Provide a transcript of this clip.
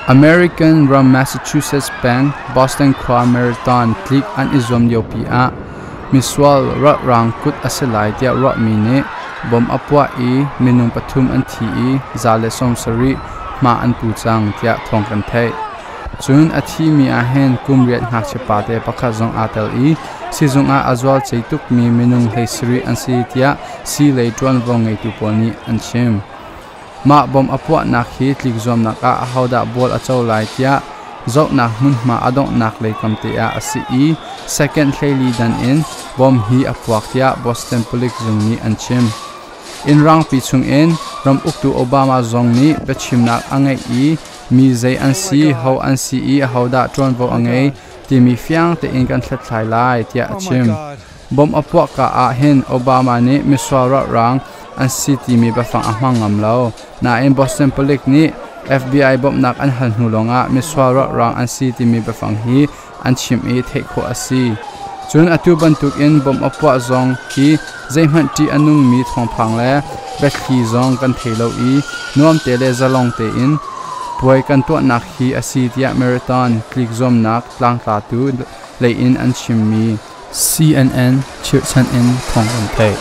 American ram Massachusetts Bank Boston Qua Marathon click an izom yopia miswal rat rang kut aselai tia rat mine bom apwa e minung pathum an thi e zale som sari ma an puchang tia thong kan thai chun athi mi a hen kumriat hak chepa te pakha zong atel e sizunga azwal cheituk mi minung heisri an si tia si leitron wongai tu poni an chem ma bom apwa nak hi tlik zom nak a hauda bol a chawlai tia zok nak mun ma adong nak le kamte a asi e second theli dan in bom hi apwak tia Boston Police zungni an chem in rang pi chung in ram uktu Obama zong ni bechim nak angai e mi zai an si how an si e hauda tron vo angai ti mi fiang te in kan thlat thlai lai tia achim bom apwa ka a hen Obama ni miswara rang an si ti mi ba fang amang ngam lo na in Boston Police ni FBI bom nak an hal hulonga miswara rang an si ti mi ba fang hi an chim e thei kho asi chun atu bantuk in bom apwa zong hi zaiman ti anung mi thong phang le bet khi zong kan thelo i nuam te le zalong te in puai kan to nak hi asi tia marathon click zom nak tlang ta tu le in an chim mi CNN chirchan in thong kan thei